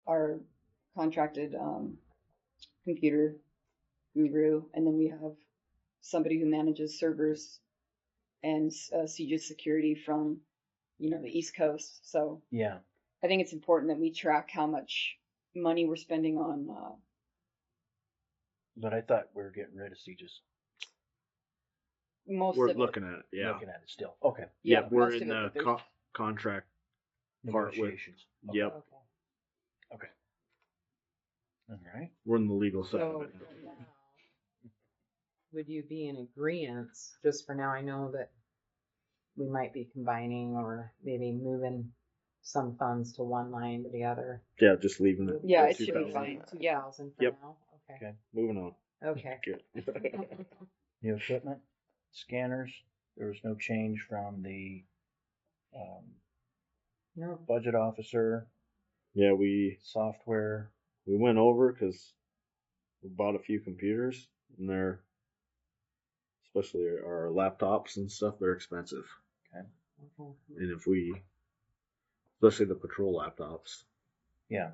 our contracted computer guru, and then we have somebody who manages servers and CGIS security from, the East Coast. So Yeah. I think it's important that we track how much money we're spending on. But I thought we were getting rid of CGIS. Most We're of looking at it. Yeah. Looking at it still. Okay. Yeah, most we're of in it, the but contract part with. Negotiations. Okay. Yep, Okay. All right. we're in the legal side of So, it. would you be in agreement, just for now, I know that we might be combining or maybe moving some funds to one line to the other. Yeah, just leaving it. Yeah, at it should be 2,000. fine. 2,000 for Yep. now? Okay. Okay. Moving on. Okay. Good. New equipment, scanners. There was no change from the No. budget officer, Yeah, we software. went over because we bought a few computers, and they're, especially our laptops and stuff, they're expensive. Okay. And especially the patrol laptops, Yeah.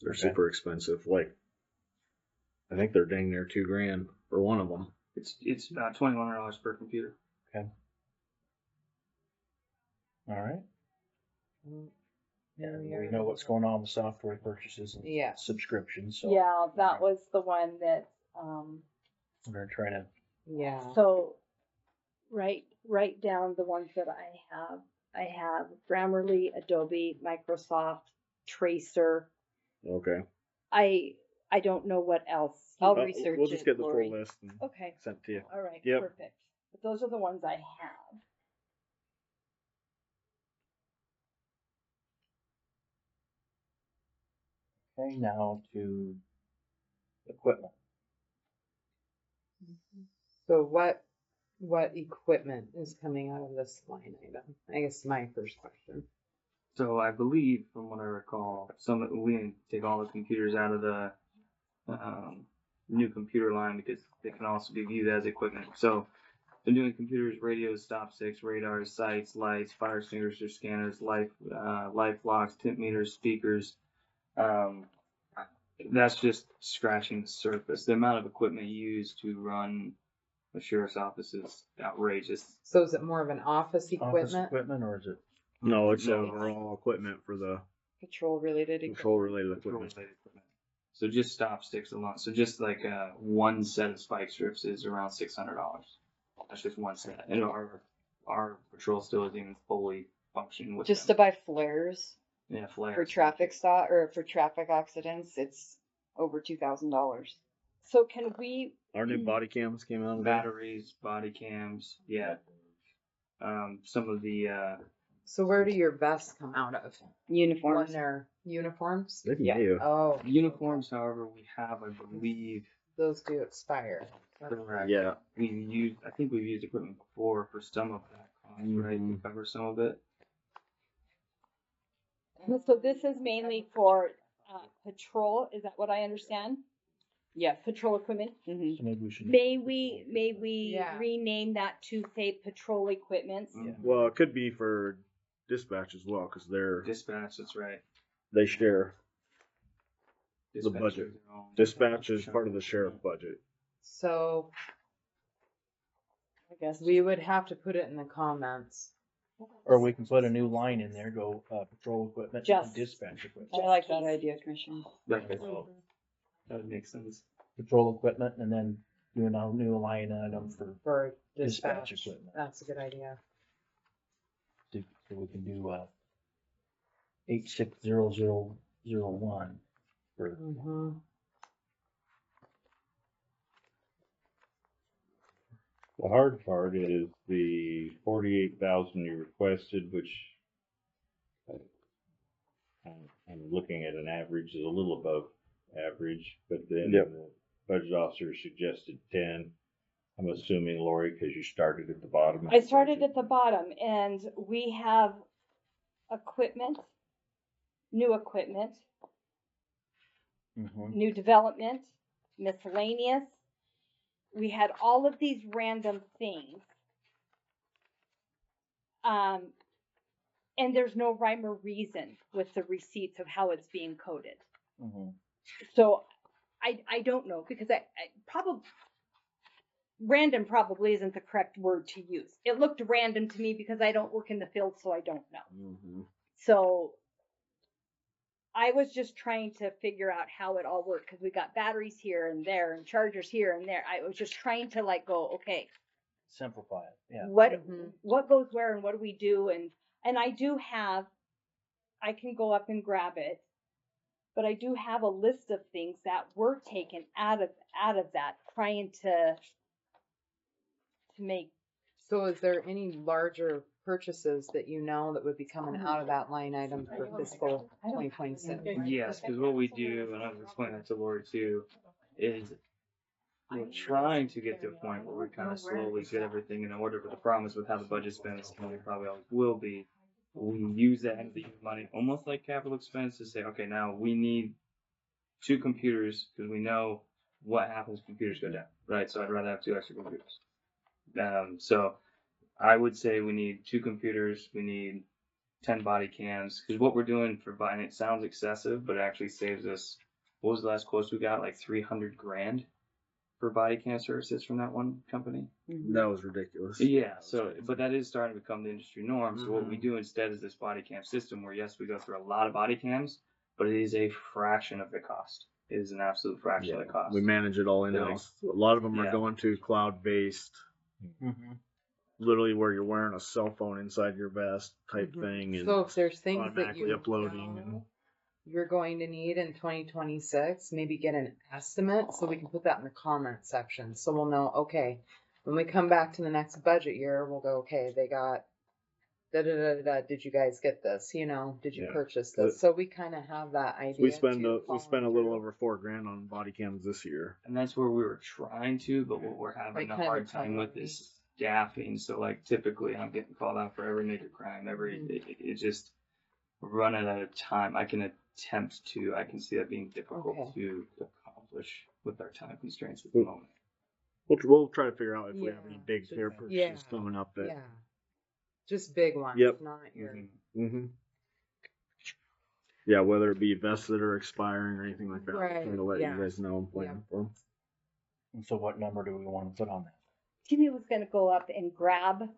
they're Okay. super expensive. Like, I think they're dang near $2,000 for one of them. It's about $2,100 per computer. All right. There And we we are. know what's going on with software purchases and Yeah. subscriptions. So Yeah, that was the one that, we're gonna try to. Yeah. so write down the ones that I have. I have Grammarly, Adobe, Microsoft, Tracer. Okay. I don't know what else. I'll research We'll just it, get the Lori. full list and Okay, send it to you. all right, Yep. perfect. But those are the ones I have. Okay, now to equipment. So what equipment is coming out of this line item? I guess my first question. So I believe, from what I recall, we didn't take all the computers out of the new computer line because they can also be viewed as equipment. So the new computers, radios, stop sticks, radars, sights, lights, fire extinguisher scanners, life locks, tip meters, speakers. That's just scratching the surface. The amount of equipment used to run the sheriff's office is outrageous. So is it more of an office Office equipment? equipment, or is it? No, it's No. overall equipment for the Patrol related. control-related equipment. Control-related equipment. So just stop sticks alone. So just like one set of spike strips is around $600. That's just one set, and our patrol still isn't even fully functioning with Just them. to buy flares Yeah, flares. for traffic stop or for traffic accidents, it's over $2,000. So can we, Our new body cams came out of that. batteries, body cams. Yeah. Some of the So where do your vests come out of? When Uniforms. they're uniforms? They can Yeah. get you. Oh, uniforms, however, we have, I believe. those do expire. Correct. Yeah. I think we've used equipment before for some of that cost, right? To cover some of it. so this is mainly for patrol, is that what I understand? Yes. Patrol equipment? Mm-hmm. So maybe we should. May we Yeah. rename that to say patrol equipment? Yeah. Well, it could be for dispatch as well because Dispatch, that's right. they share. Dispatch budget. has their own- Dispatch is part of the sheriff budget. So I guess we would have to put it in the comments. Or we can put a new line in there, go patrol equipment Just- and dispatch equipment. I like that idea, Commissioner. That would make sense. Patrol equipment and then do a new line item for For dispatch dispatch. equipment. That's a good idea. So we can do 860001 for Mm-hmm. The hard part is the 48,000 you requested, which I'm looking at an average is a little above average, but then Yep. the budget officer suggested 10. I'm assuming, Lori, because you started at the bottom. of I the started budget. at the bottom and we have equipment, new equipment, Mhm. new development, miscellaneous. We had all of these random things. and there's no rhyme or reason with the receipts of how it's being coded. Mhm. So I don't know, because I probably, random probably isn't the correct word to use. It looked random to me because I don't work in the field, so I don't know. Mm-hmm. So I was just trying to figure out how it all worked, because we got batteries here and there and chargers here and there. I was just trying to like go, okay, Simplify it, yeah. what goes where and what do we do? And I do have, I can go up and grab it, but I do have a list of things that were taken out of that, trying to make. So is there any larger purchases that you know that would be coming out of that line item for fiscal 2026? Yes, because what we do, and I've explained that to Lori too, is we're trying to get to a point where we kind of slowly get everything in order. But the problem is with how the budget's been, it's going to probably always will be. We use that end of the year money almost like capital expense to say, okay, now we need 2 computers because we know what happens if computers go down, right? So I'd rather have 2 extra computers. So I would say we need 2 computers. We need 10 body cams, because what we're doing for buying it sounds excessive, but it actually saves us. What was the last quote we got? Like $300,000 for body cam services from that one company. That was ridiculous. Yeah. So, but that is starting to become the industry norm. So what we do instead is this body cam system, where yes, we go through a lot of body cams, but it is a fraction of the cost. It is an absolute fraction of the cost. We manage it all in house. A lot of them are Yeah. going to cloud based. Mhm. Literally where you're wearing a cell phone inside your vest type thing, and So if there's things that automatically you uploading. know you're going to need in 2026, maybe get an estimate so we can put that in the comment section. So we'll know, okay, when we come back to the next budget year, we'll go, okay, they got da da da da. Did you guys get this? You know, did you Yeah. purchase this? So we kind of have that idea. we spend too, a following little through. over $4,000 on body cams this year. And that's where we were trying to, but what we're having Like a kind of hard a time with priority. is staffing. So like typically I'm getting called out for every major crime, it just running out of time. I can attempt to, I can see that being difficult Okay. to accomplish with our time constraints at the moment. We'll try to figure out if we have any Yeah. big hair purchases Yeah. coming up that. Yeah. Just big ones, Yep. not your. Mm-hmm. Yeah, whether it be vested or expiring or anything like that. Right, Trying to let yeah. you guys know and plan for 'em. And so what number do we want to put on that? Timmy was gonna go up and grab,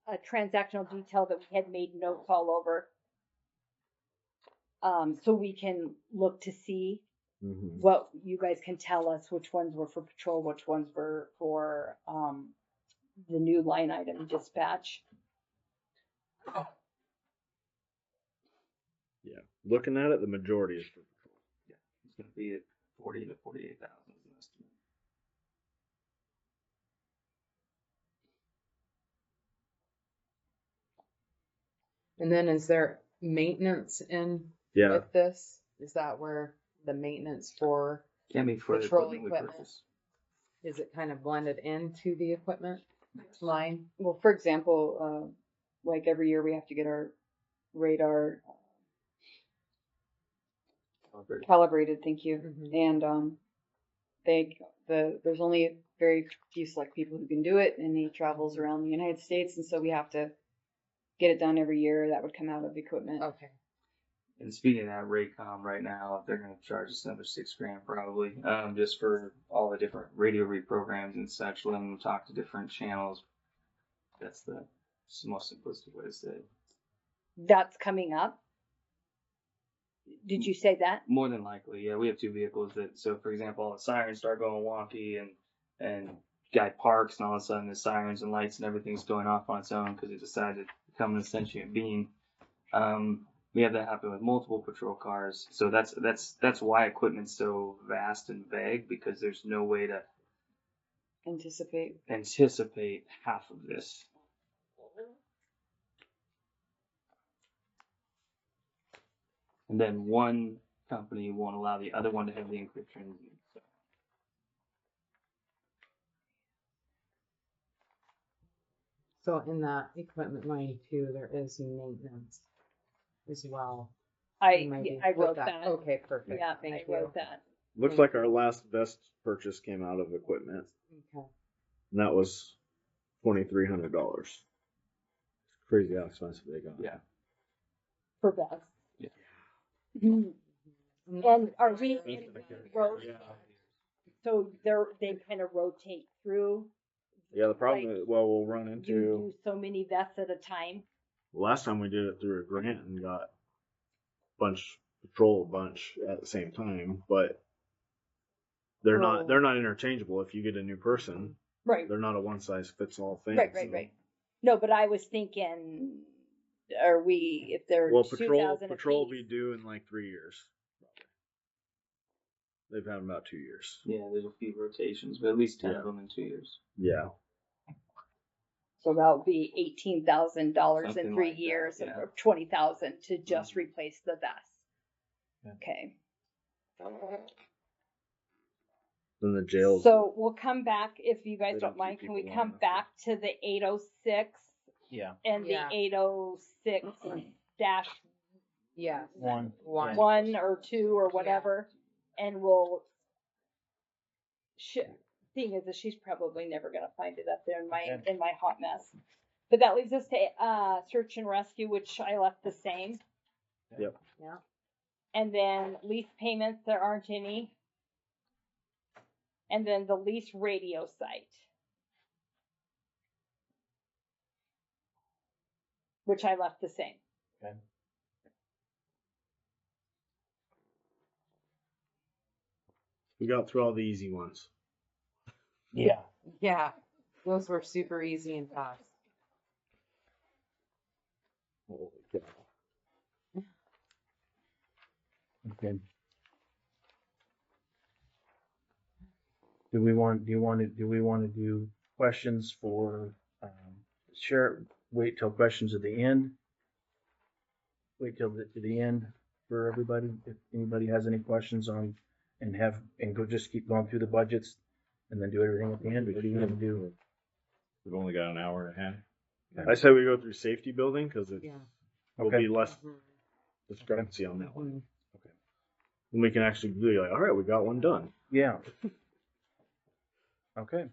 a transactional detail that we had made notes all over. So we can look to see Mhm. what you guys can tell us, which ones were for patrol, which ones were for, the new line item dispatch. Yeah, looking at it, the majority is for patrol. Yeah, it's going to be at 40 to 48,000 is an estimate. And then is there maintenance in Yeah, with this? Is that where the maintenance for, Can't be for the Patrol equipment we equipment. purchase. is it kind of blended into the equipment line? Well, for example, like every year we have to get our radar calibrated. Thank you. Mhm. And there's only very few select people who can do it, and he travels around the United States, and so we have to get it done every year. That would come out of equipment. Okay. And speaking of that, Raycom right now, they're going to charge us another $6,000 probably, just for all the different radio reprograms and such. Let them talk to different channels. That's the most simplistic way to say it. That's coming up. Did you say that? More than likely, yeah. We have 2 vehicles that, so for example, all the sirens start going wonky, and guy parks, and all of a sudden the sirens and lights and everything's going off on its own because it decided to become a sentient being. We have that happen with multiple patrol cars. So that's why equipment's so vast and vague, because there's no way to Anticipate. anticipate half of this. And then one company won't allow the other one to have the encryption. So So in that equipment line too, there is maintenance as well. I Maybe I put wrote that. Okay, perfect. Yeah, Thank I you. wrote that. looks like our last vest purchase came out of equipment, Okay. and that was $2,300. Crazy how expensive they got. Yeah. for vests. Yeah. Mhm. And are we in road? Yeah. So they kind of rotate through. Yeah, the problem Like, is, well, we'll run You into, do so many vests at a time. last time we did it through a grant and got patrol a bunch at the same time, but they're Oh. not interchangeable. If you get a new person, Right. they're not a one size fits all thing. Right. so- No, but I was thinking, are we, if they're Well, 2,000 patrol will apiece, be due in like 3 years. They've had them about 2 years. Yeah, there's a few rotations, but at least 10 Yeah. of them in 2 years. Yeah. so that would be $18,000 in Something 3 like that, years, yeah. or 20,000 to just Mm-hmm. replace the vest. Yeah. Okay. Then the jails. So we'll come back, if you guys They don't don't mind, keep can we people come long enough. back to the 806 Yeah. and Yeah. the 806 dash Yeah. One. One. Yeah. 1 or 2 or whatever, and we'll. Thing is that she's probably never gonna find it up there in my Okay. hot mess. But that leads us to search and rescue, which I left the same. Yep. Yeah. And then lease payments, there aren't any. And then the lease radio site, which I left the same. Okay. We got through all the easy ones. Yeah. Yeah. Those were super easy and fast. Holy cow. Okay. Do we want to do questions for, wait till questions at the end? Wait till to the end for everybody, if anybody has any questions on, and go just keep going through the budgets and then do everything at the end. What do you want to do? We've only got an hour and a half. I say we go through safety building because it Yeah. will Okay. be less Mhm. discrepancy on that one. Mhm. And we can actually be like, all right, we got one done. Yeah. Okay.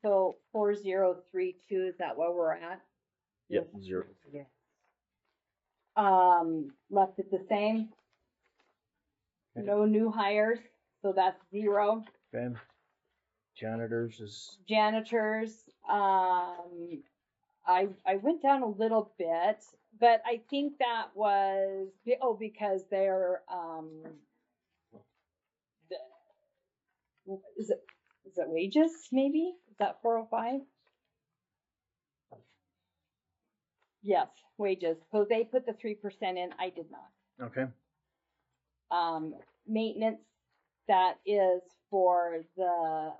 So 4032, is that where we're at? Yep. 0. Yeah. Left it the same. Okay. No new hires, so that's 0. Okay. Janitors is, Janitors, I went down a little bit, but I think that was, because they're, is it wages, maybe? Is that 405? Yes, wages. So they put the 3% in, I did not. okay. Maintenance, that is for the,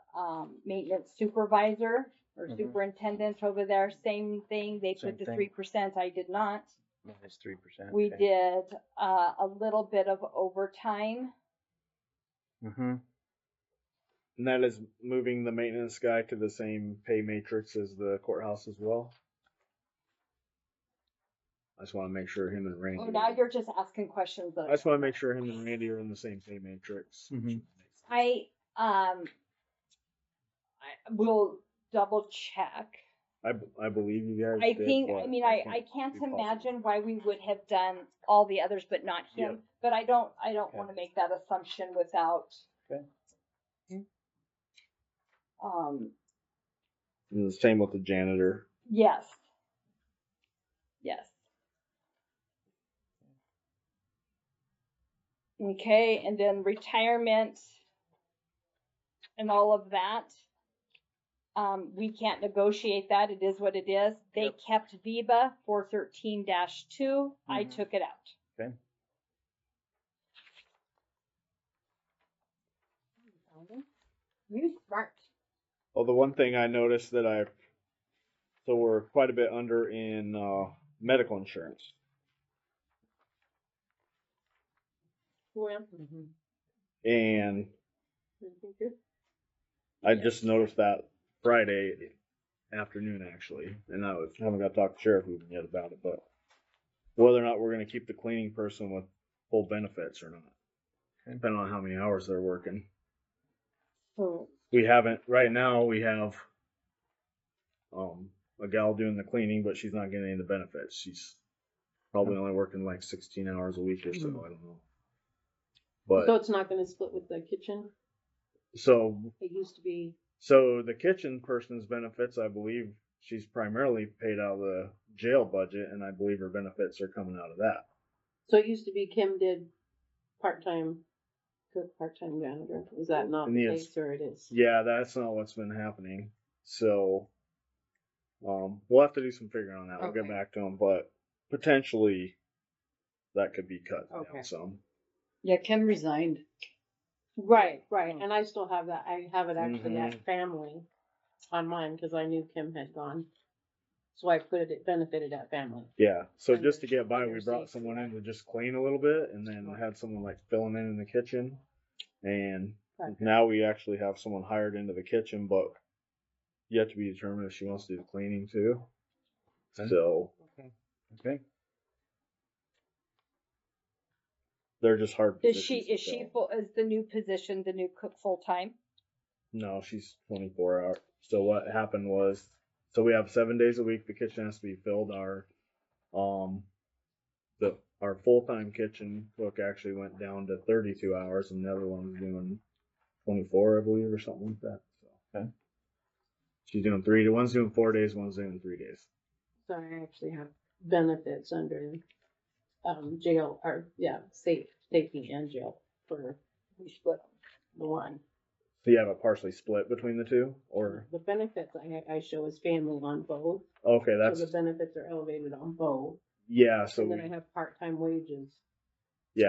maintenance supervisor or Mhm. superintendent over there, same thing, they Same put the thing. 3%, I did not. Minus 3%. We did, a little bit of overtime, Mm-hmm. And that is moving the maintenance guy to the same pay matrix as the courthouse as well. I just want to make sure him and Randy. oh, now you're just asking questions I that. just want to make sure him and Randy are in the same pay matrix. Mhm. I will double check. I believe you guys. I did, think, but I mean, can't I can't be positive. imagine why we would have done all the others but not him, Yep. but I don't Okay. want to make that assumption without. Okay. And the same with the janitor. Yes. Yes. Okay, and then retirement and all of that. We can't negotiate that. It is what it is. They Yep. kept VIBA 413-2. I Mhm. took it out. Okay. You smart. Well, the one thing I noticed that so we're quite a bit under in medical insurance. Mhm. And I just noticed that Friday afternoon, actually, and I haven't got to talk to sheriff even yet about it, but whether or not we're going to keep the cleaning person with full benefits or not, Okay. depending on how many hours they're working. So we haven't, right now, we have, a gal doing the cleaning, but she's not getting any of the benefits. She's probably only working like 16 hours a week or so, I don't know. So But, it's not gonna split with the kitchen? so, It used to be, so the kitchen person's benefits, I believe, she's primarily paid out of the jail budget, and I believe her benefits are coming out of that. so it used to be Kim did part-time cook, part-time janitor. Is that not And the yes. case, or it is? Yeah, that's not what's been happening. So, we'll have to do some figuring on that. We'll get Okay. back to them, but potentially that could be cut Okay. down some. Yeah, Kim resigned. Right, and I still have that, I have it actually Mhm. at family on mine, cause I knew Kim had gone. So I put it benefited at family. Yeah. So And just to there's get by, we others brought they- someone in to just clean a little bit, and then had someone like filling in the kitchen. And Okay. now we actually have someone hired into the kitchen, but yet to be determined if she wants to do the cleaning too. Okay. So Okay. they're just hard. Is she, positions to is she fill. full, is the new position, the new cook full-time? No, she's 24 hours. So what happened was, so we have 7 days a week. The kitchen has to be filled. Our full-time kitchen cook actually went down to 32 hours, and the other one's doing 24, I believe, or something like that. So Okay. she's doing one's doing 4 days, one's doing 3 days. So I actually have benefits under, jail, or, yeah, safety and jail for, we split the one. So you have it partially split between the two, or The benefits I show as family on both, okay, so that's the benefits are elevated on both. yeah. So And then I have part-time wages.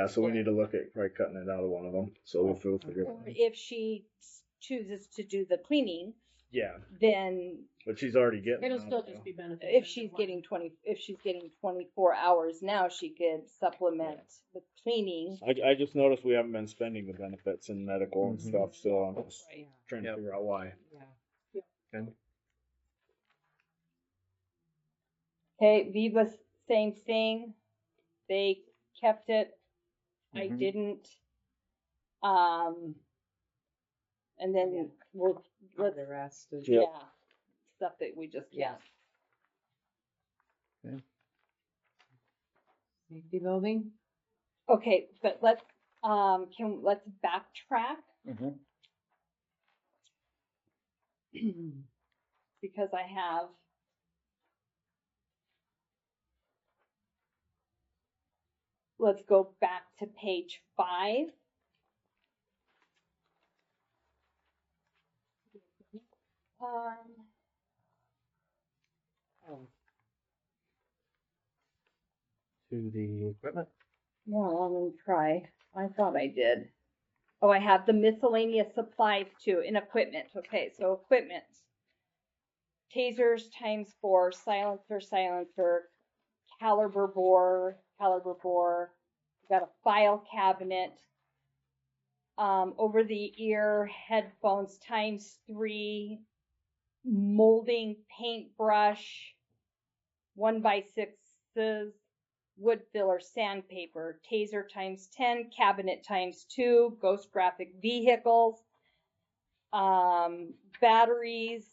so we need to look at probably cutting it out of one of them. So we'll figure it Or out. if she chooses to do the cleaning, Yeah, then but she's already getting. It'll out still of it. just be benefits. if under she's one. getting 24 hours now, she could supplement the cleaning. I just noticed we haven't been spending the benefits in medical and Mhm. stuff, so I'm just Right. trying to Yep. figure out why. Yeah. Okay, Viva, same thing. They kept it. I Mhm. didn't. And then let's, The rest is. Yep. yeah, stuff that we just Yeah. can't. Safety building? Okay, but let's backtrack Mhm. because I have. Let's go back to page 5. To the equipment. Yeah, I'm gonna try. I thought I did. Oh, I have the miscellaneous supplies too, in equipment. Okay, so equipment. Tasers ×4, silencer, caliber bore. We've got a file cabinet. Over the ear headphones ×3, molding paintbrush, 1x6s, wood filler sandpaper, taser ×10, cabinet ×2, ghost graphic vehicles, batteries,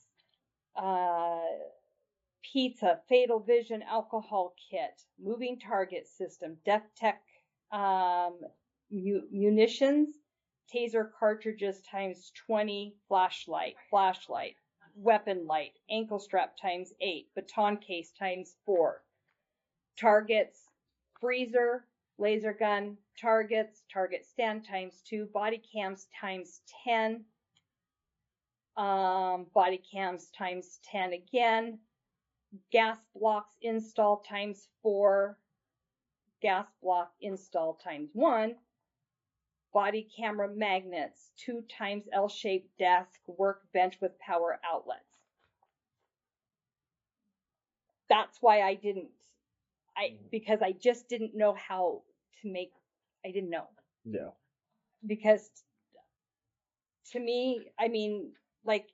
pizza, fatal vision alcohol kit, moving target system, Def Tech munitions, taser cartridges ×20, flashlight, weapon light, ankle strap ×8, baton case ×4, targets, freezer, laser gun, target stand ×2, body cams ×10, body cams ×10 again, gas blocks install ×4, gas block install ×1, body camera magnets, 2 × L-shaped desk, workbench with power outlets. That's why I didn't, because I just didn't know how to make, I didn't know. Yeah. Because to me, I mean, like,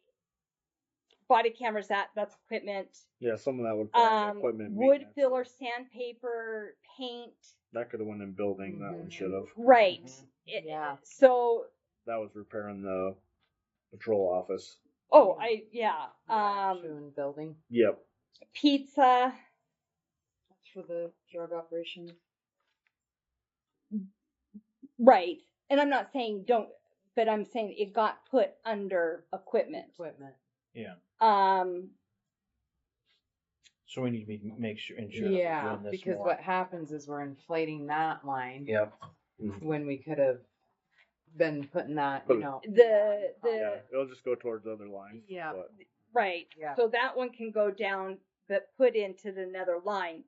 body cameras, that's equipment. Yeah, some of that would probably be equipment. Wood maintenance. filler, sandpaper, paint. That could have went in building. That one should have. Right. Yeah. So That was repairing the patrol office. Oh, Yeah, true, in building. Yep. pizza, That's for the drug operation. right. And I'm not saying don't, but I'm saying it got put under equipment. Yeah. So we need to make sure, ensure. that we're Yeah, doing this because more. what happens is we're inflating that line Yep. when we could have been putting that, Put you it- know. Yeah, it'll just go towards other lines. Yeah. But right. Yeah. So that one can go down, but put into another line.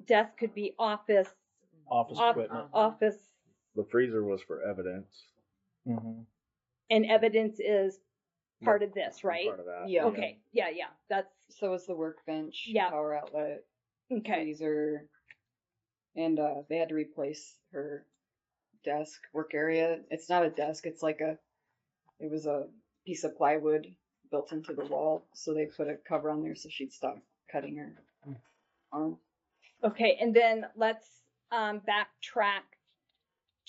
Desk could be office, Office equipment. office, the freezer was for evidence. Mm-hmm. and evidence is part of this, right? Part of that. Yeah. Okay. Yeah. That's So is the workbench, Yeah. power outlet, okay. freezer, and they had to replace her desk work area. It's not a desk, it's like it was a piece of plywood built into the wall, so they put a cover on there so she'd stop cutting her arm. Okay, and then let's backtrack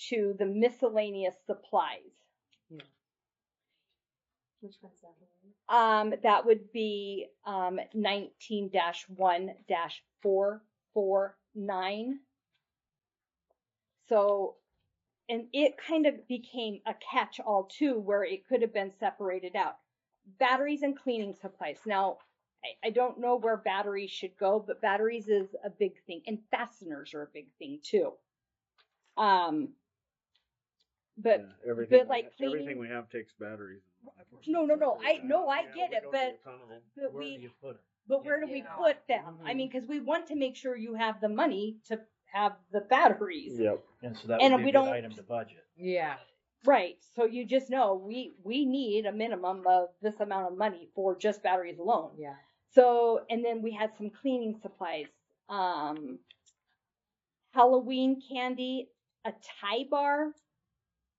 to the miscellaneous supplies. Which one's that? That would be 19-1-449. So, and it kind of became a catch-all too, where it could have been separated out. Batteries and cleaning supplies. Now, I don't know where batteries should go, but batteries is a big thing, and fasteners are a big thing too. But Yeah, everything, but like everything cleaning- we have takes batteries. no, I get it, but Where we do you put it? but where do we Yeah. put them? I mean, because we want to make sure you have the money to have the batteries, Yep. And so that And would be we a good don't- item to budget. Yeah. right? So you just know we need a minimum of this amount of money for just batteries alone. Yeah. So, and then we had some cleaning supplies, Halloween candy, a tie bar,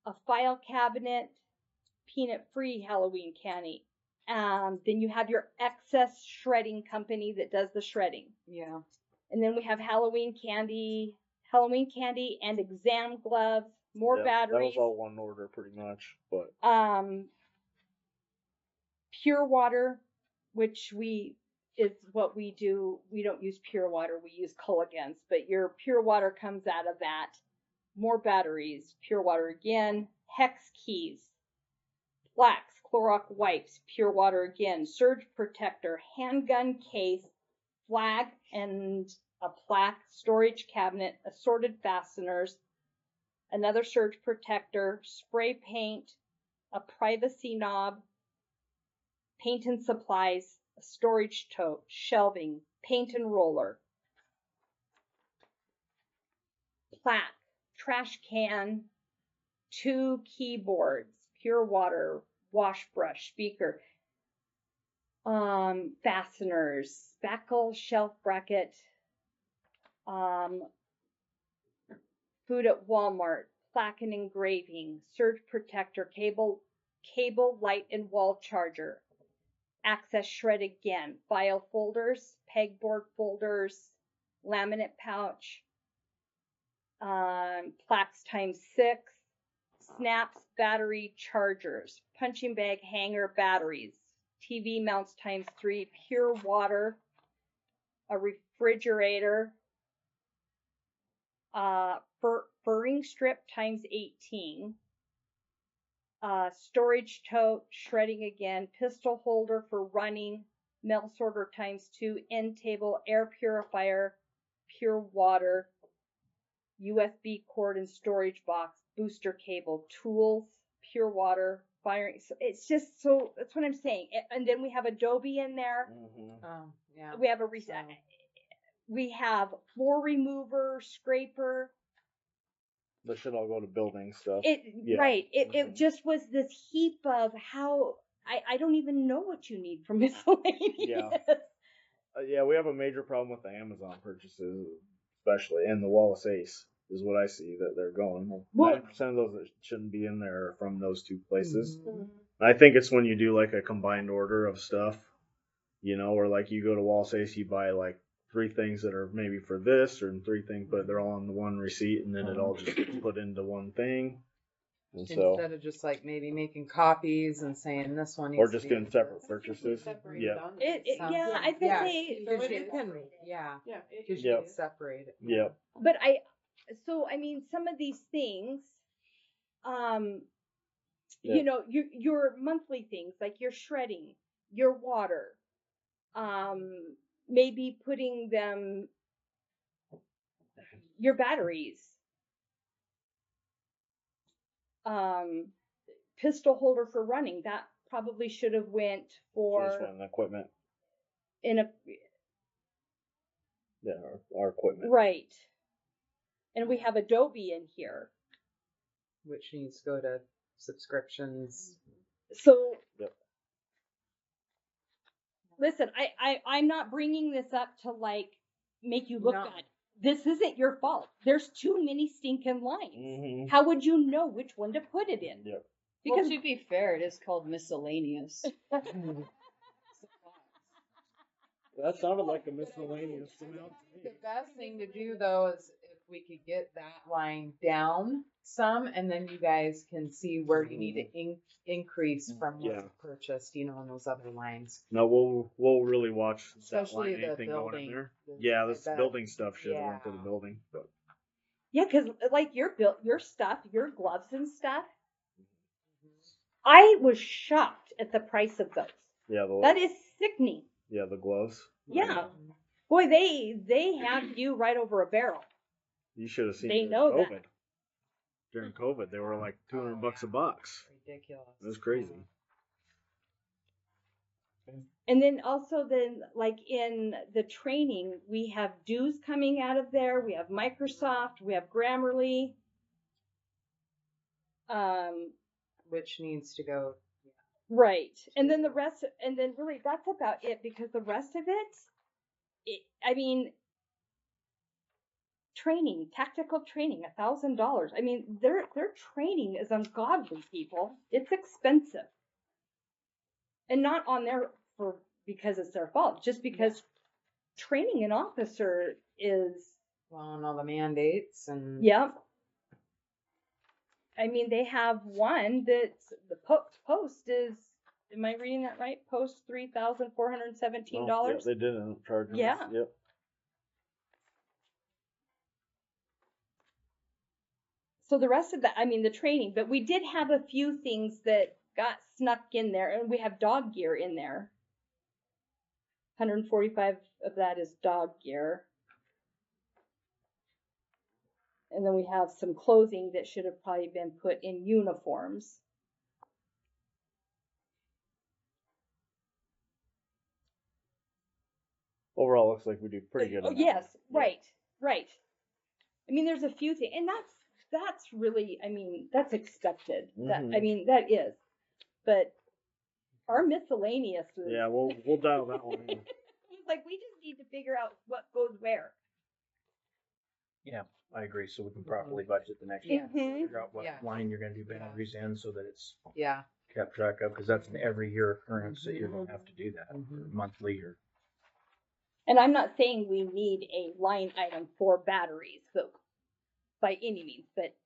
a file cabinet, peanut-free Halloween candy. Then you have your excess shredding company that does the shredding. Yeah. And then we have Halloween candy and exam gloves, more Yep, batteries. That was all one order pretty much, but Pure water, which is what we do. We don't use pure water, we use Culligans, but your pure water comes out of that. More batteries, pure water again, hex keys, blacks, Clorox wipes, pure water again, surge protector, handgun case, flag and a plaque, storage cabinet, assorted fasteners, another surge protector, spray paint, a privacy knob, paint and supplies, a storage tote, shelving, paint and roller, plaque, trash can, 2 keyboards, pure water, wash brush, speaker, fasteners, spackle shelf bracket, food at Walmart, plaque and engraving, surge protector, cable, light and wall charger, access shred again, file folders, pegboard folders, laminate pouch, plaques ×6, snaps, battery chargers, punching bag hanger batteries, TV mounts ×3, pure water, a refrigerator, furring strip ×18, storage tote, shredding again, pistol holder for running, mail sorter ×2, end table, air purifier, pure water, USB cord and storage box, booster cable, tools, pure water, firing. So it's just so, that's what I'm saying. And then we have Adobe in there. Oh, yeah. We have we have floor remover, scraper. that should all go to building stuff. It right. It just was this heap of how I don't even know what you need from miscellaneous. Yeah, we have a major problem with the Amazon purchases, especially, and the Wallace Ace is what I see that they're going. 90% of those that shouldn't be in there are from those two places. Mm-hmm. I think it's when you do like a combined order of stuff, or like you go to Wallace Ace, you buy like 3 things that are maybe for this, or 3 things, but they're all on the one receipt, and then it all just gets put into one thing. And so, Instead of just like maybe making copies and saying this one needs or to just be doing with separate this. purchases. Separate Yeah. on Yeah, some- I think Yeah, they, because you can, yeah, Yeah. it because is. you Yep. can separate it. Yep. but so I mean, some of these things, Yeah. you know, your monthly things like your shredding, your water, maybe putting them, your batteries, pistol holder for running, that probably should have went So for just went in equipment. in a Yeah, our equipment. right. And we have Adobe in here. Which needs to go to subscriptions. So Yep. listen, I'm not bringing this up to like make you look No. bad. This isn't your fault. There's too many stinking lines. Mm-hmm. How would you know which one to put it in? Yep. Well, Because to be fair, it is called miscellaneous. That sounded like a miscellaneous amount to The me. best thing to do though is if we could get that line down some, and then you guys can see where you need to increase from Yeah. what's purchased, you know, on those other lines. No, we'll really watch that Especially line, the anything going in building. there. the- Yeah, this that- building stuff should have went to the yeah. building, but yeah, because like your stuff, your gloves and stuff, I was shocked at the price of those. yeah, That is sickening. the gloves. Yeah. Boy, they have you right over a barrel. You should have seen They during know that. COVID. During COVID, they were like $200 a box. Ridiculous. It was crazy. And then also like in the training, we have dues coming out of there. We have Microsoft, we have Grammarly. Which needs to go. Right. And then the rest, and then really that's about it because the rest of it, I mean, training, tactical training, $1,000. I mean, their training is ungodly, people. It's expensive. And not on their, because it's their fault, just because training an officer is, Well, and all the mandates and. yep. I mean, they have one that's the post is, am I reading that right? Post $3,417. Oh, yeah, they didn't charge us. Yeah. Yep. So the rest of that, I mean, the training, but we did have a few things that got snuck in there, and we have dog gear in there. 145 of that is dog gear. And then we have some clothing that should have probably been put in uniforms. Overall, looks like we do pretty good. Oh, on that yes, one. right, right. I mean, there's a few things, and that's really, I mean, that's expected. That, I Mhm. mean, that is. But our miscellaneous is, Yeah, we'll dial that one in. it's like we just need to figure out what goes where. Yeah, I agree. So we can properly budget the next Yeah. year. Figure out what Yeah. line you're gonna do batteries in so that it's Yeah. kept track of, because that's an every year occurrence that you're gonna have to do that, or monthly or. And I'm not saying we need a line item for batteries, but by any means, but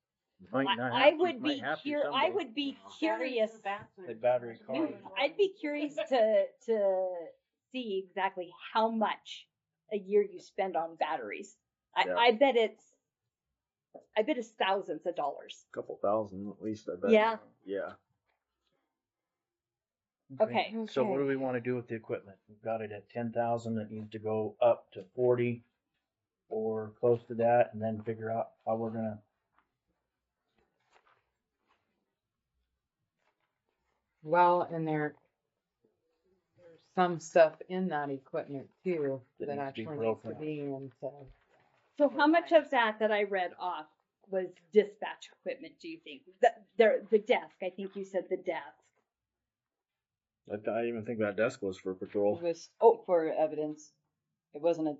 Might not I have to, would might be have to I someday. would be curious. The battery car. I'd be curious to see exactly how much a year you spend on batteries. Yeah. I bet it's thousands of dollars. Couple thousand at least, I bet. Yeah. Yeah. Okay. So what do we wanna do with the equipment? We've got it at 10,000, it needs to go up to 40 or close to that, and then figure out how we're gonna. Well, and there's some stuff in that equipment too That that needs to be actually needs broken to up. be in. So how much of that I read off was dispatch equipment, do you think? The desk, I think you said the desk. I even think that desk was for It patrol. was for evidence. It wasn't a.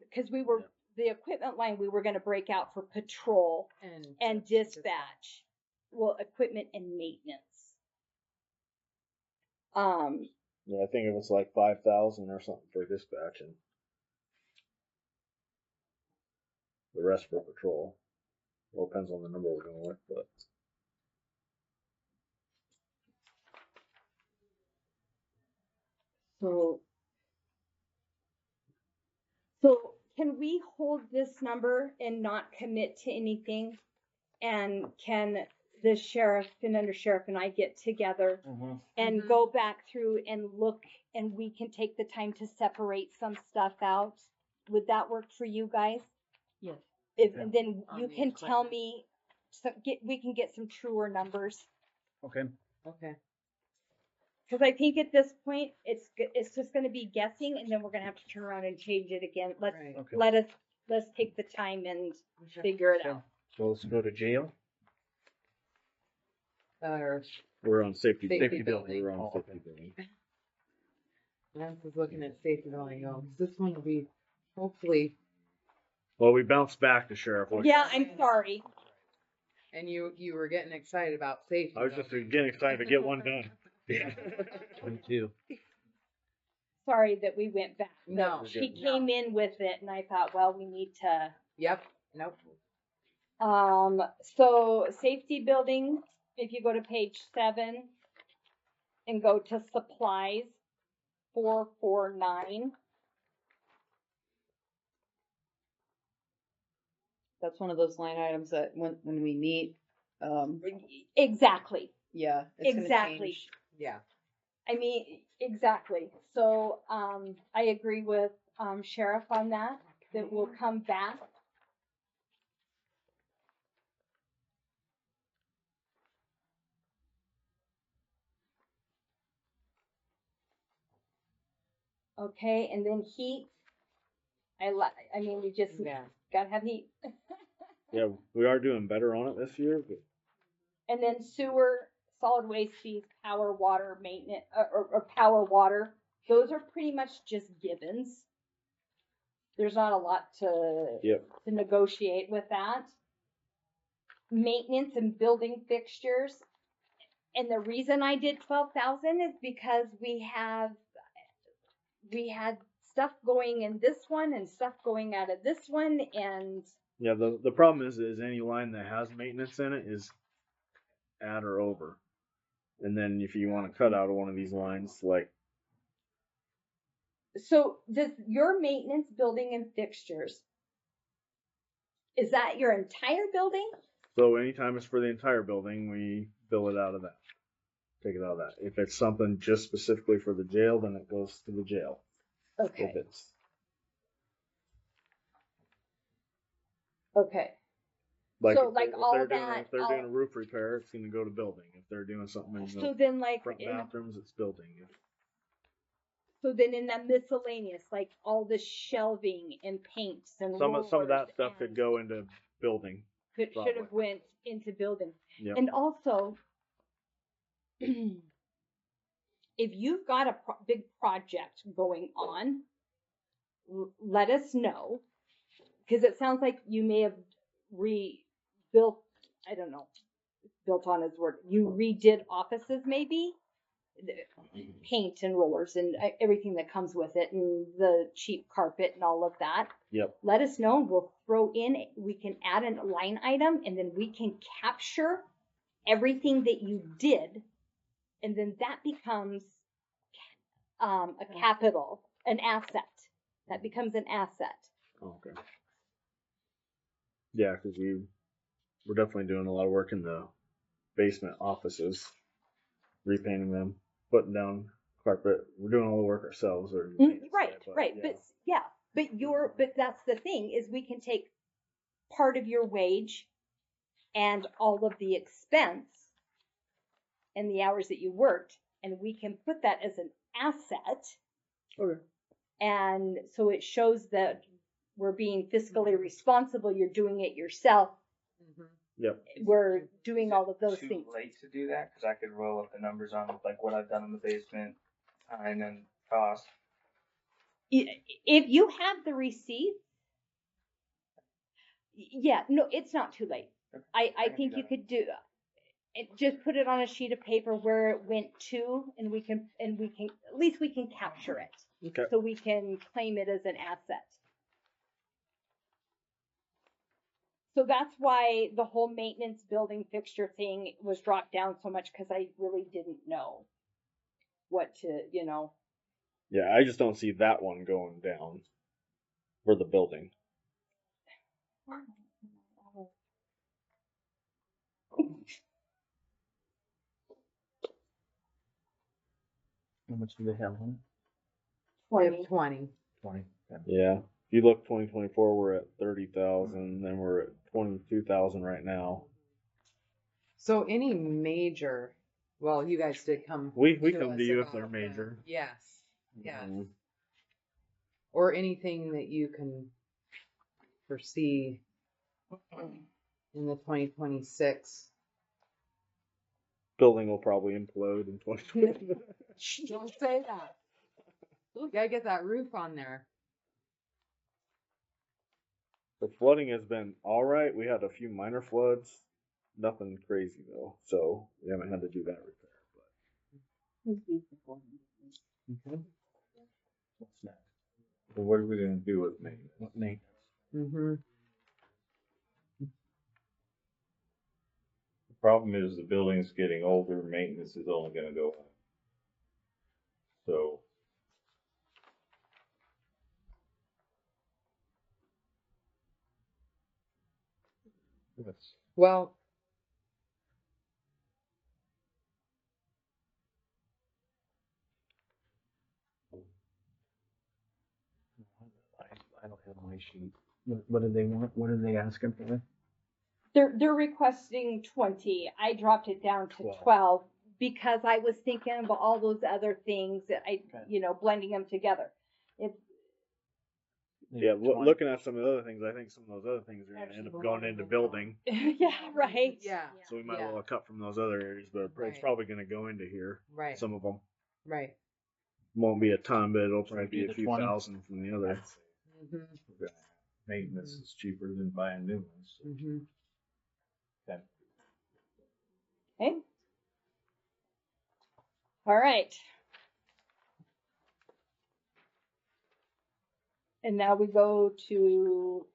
Because we were, the equipment line we were gonna break out for patrol and dispatch. Well, equipment and maintenance. Yeah, I think it was like 5,000 or something for dispatching. The rest for patrol. Well, depends on the number we're going with, but So can we hold this number and not commit to anything? And can the sheriff and undersheriff and I get together and Mhm. go back through and look, and we can take the time to separate some stuff out? Would that work for you guys? Yes. And then On you the can tell equipment. me, we can get some truer numbers. Okay. Okay. Because I think at this point, it's just gonna be guessing, and then we're gonna have to turn around and change it again. Right. Okay. Let's take the time and Okay. figure it Okay. out. So let's go to jail. Or We're on safety. Safety building. We're on Oh, safety okay. building. Lance is looking at safety building. This one will be hopefully. Well, we bounced back to sheriff. Yeah, I'm sorry. And you were getting excited about safety. I was just building. getting excited to get one done. Me too. Sorry that we went back. but No. She came in with it, and I thought, well, we need to. Yep. Nope. So safety building, if you go to page 7 and go to supplies, 449. That's one of those line items that when we meet, Exactly. yeah, it's gonna Exactly. change. Yeah. I mean, exactly. So, I agree with, Sheriff on that we'll come back. Okay, and then heat. I mean, we just Yeah. gotta have heat. Yeah, we are doing better on it this year, but And then sewer, solid waste fees, power, water maintenance, or power, water. Those are pretty much just givens. There's not a lot to negotiate with that. Maintenance and building fixtures. And the reason I did 12,000 is because we had stuff going in this one and stuff going out of this one, and yeah, the problem is any line that has maintenance in it is at or over. And then if you want to cut out of one of these lines, like so does your maintenance, building and fixtures, is that your entire building? so anytime it's for the entire building, we bill it out of that. Take it out of that. If it's something just specifically for the jail, then it goes to the jail. Okay. If it's Okay. like, So, if like, they're, all if they're doing, that, if they're doing a roof repair, it's going to go to building. If they're doing something in So the then, like, front bathrooms, it's building. so then in that miscellaneous, like all the shelving and paints and Some of that rollers stuff and could go into building. should have probably. went into building. Yep. And also, if you've got a big project going on, let us know, because it sounds like you may have rebuilt. I don't know, built on his word. You redid offices, maybe. Paint and rollers and everything that comes with it, and the cheap carpet and all of that. Yep. Let us know, and we'll throw in, we can add a line item, and then we can capture everything that you did, and then that becomes a capital, an asset. That becomes an asset. Okay. Yeah, because we're definitely doing a lot of work in the basement offices, repainting them, putting down carpet. We're doing all the work ourselves, or Right. But that's the thing, is we can take part of your wage and all of the expense and the hours that you worked, and we can put that as an asset. Okay. And so it shows that we're being fiscally responsible. You're doing it yourself. Yep. We're doing all of those Too things. late to do that because I could roll up the numbers on like what I've done in the basement, time and cost. If you have the receipt, yeah, no, it's not too late. I think you could do it. Just put it on a sheet of paper where it went to, and we can at least we can capture it. Okay. So we can claim it as an asset. So that's why the whole maintenance building fixture thing was dropped down so much, because I really didn't know what to, Yeah, I just don't see that one going down for the building. How much do they have on We have 20. it? 20. Okay. Yeah. If you look 2024, we're at 30,000, then we're at 22,000 right now. So any major, well, you guys did come. We come us to you if about they're the- major. Yes. Yes. Mhm. Or anything that you can foresee in the 2026. Building will probably implode in 2020. Don't say that. You gotta get that roof on there. The flooding has been all right. We had a few minor floods, nothing crazy though, so we haven't had to do that repair. Okay. What's next? So what are we gonna do with maintenance? What Nate? Mm-hmm. The problem is the building's getting older, maintenance is only gonna go up. So. Let's, Well, I don't have my sheet. What do they want? What are they asking for? They're requesting 20. I dropped it down to 12 because I was thinking about all those other things that blending them together. Yeah, looking at some of the other things, I think some of those other things are gonna end up going into building. Yeah, right. yeah. So we might Yeah. well cut from those other areas, but it's Right. probably gonna go into here. Right. Some of them Right. won't be a ton, but it'll probably Maybe be a the few 20. thousand from the other. Mm-hmm. maintenance is cheaper than buying new ones. Mm-hmm. Okay. Okay. All right. And now we go to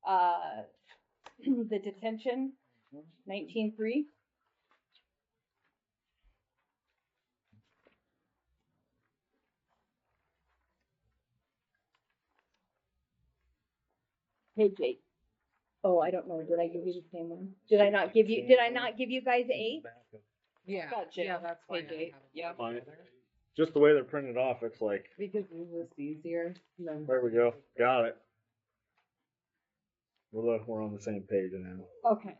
the detention, 19.3. Page 8. Oh, I don't know. Did I give you the same one? Did I not give you guys 8? Yeah. Gotcha. Yeah, that's why. Page 8. Yeah. Fine. Just the way they're printed off, it's like, Because it's just easier. Than there we go, got it. We're on the same page now. Okay.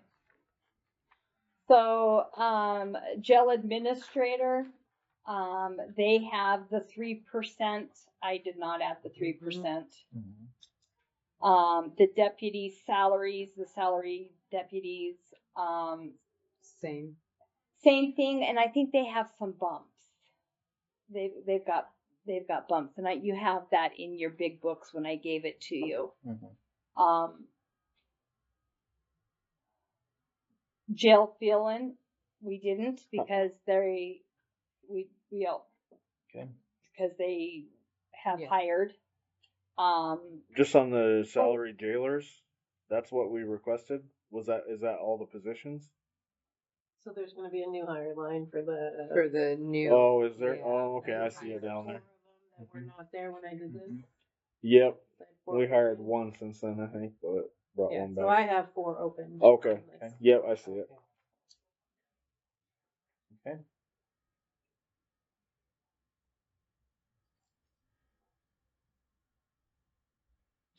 So, jail administrator, they have the 3%. I did not add the 3%. The deputy salaries, the salary deputies, Same. same thing. And I think they have some bumps. They've got bumps, and you have that in your big books when I gave it to you. Jail fill-in, we didn't because because they have Yeah. hired. Just on the salary jailers, that's what we requested. Is that all the positions? So there's gonna be a new hire line for For the new. Oh, is there? Yeah. Oh, okay, I see it down there. that were not there when I did this. Yep, I had 4 we hired open. one since then, I think, but brought Yeah, one so back. I have 4 open. Okay. on this. Yep, I see it. Okay.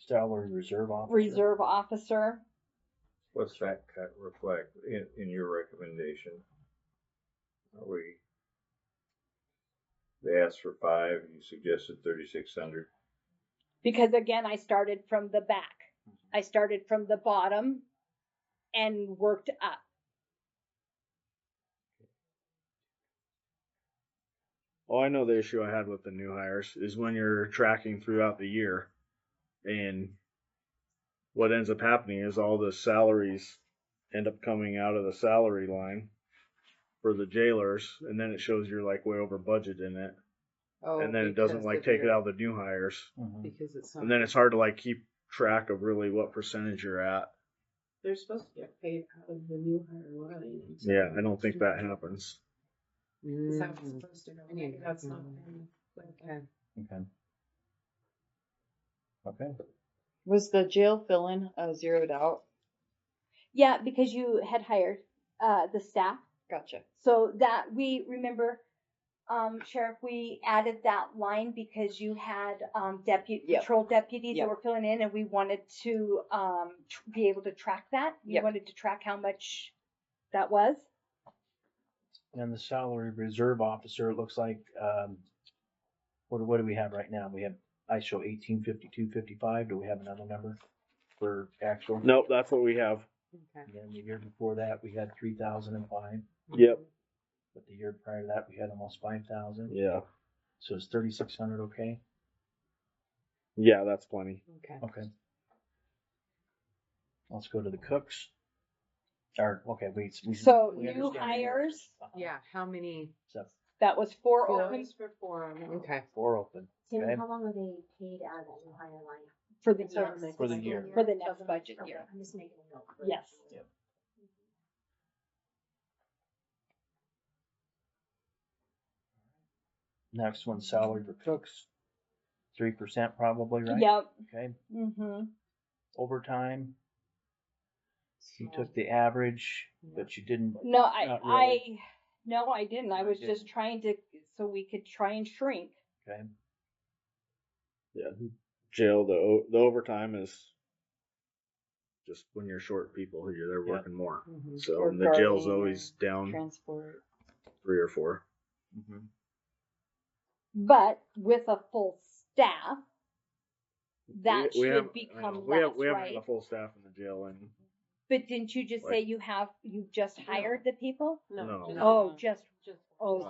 Salary reserve officer. Reserve officer, What's that cut reflect in your recommendation? Are we? They asked for 5, you suggested 3,600. because again, I started from the back. I started from the bottom and worked up. Oh, I know the issue I had with the new hires is when you're tracking throughout the year, and what ends up happening is all the salaries end up coming out of the salary line for the jailers, and then it shows you're like way over budget in it, Oh, and then it doesn't because like of take it your- out of the new hires, Because it's. and then it's hard to like keep track of really what percentage you're at. They're supposed to get paid out of the new hire line. Yeah, I don't think that happens. Is that what's Mhm. supposed to go? I need to That's know. not. Okay. Okay. Okay. Was the jail fill-in zeroed out? Yeah, because you had hired the staff. Gotcha. So that we remember, Sheriff, we added that line because you had Yep. patrol deputies Yep. that were filling in, and we wanted to be able to track that. You Yep. wanted to track how much that was. And the salary reserve officer, it looks like, what do we have right now? I show 1852.55. Do we have another number for actual? Nope, that's what we have. Okay. And then the year before that, we had 3,005. Yep. But the year prior to that, we had almost 5,000. Yeah. So is 3,600 okay? Yeah, that's plenty. Okay. Okay. Let's go to the cooks. Okay, wait. So we new understand the hires, Yeah, how many? So that was 4 Four open is for 4 of them. Okay. 4 open. Tim, Okay. how long are they paid out of that new hire line? for the So year. next For the fiscal year. For the next budget Okay, year. I'm just making a note. for Yes. Yep. Next one, salary for cooks. 3% probably, right? Yep. Okay. Mm-hmm. Overtime. You took the average, but you didn't. No, Not really. no, I didn't. I I was didn't. just trying to, so we could try and shrink. Okay. Yeah. Jail, the overtime is just when you're short people, they're Yeah. working more. Mhm. So Or and the jail's guarding always down Transport. 3 or 4. Mm-hmm. But with a full staff, that We should have- become we less, haven't right? had a full staff in the jail and But didn't you just say you just hired the people? No. Oh, just, Just oh,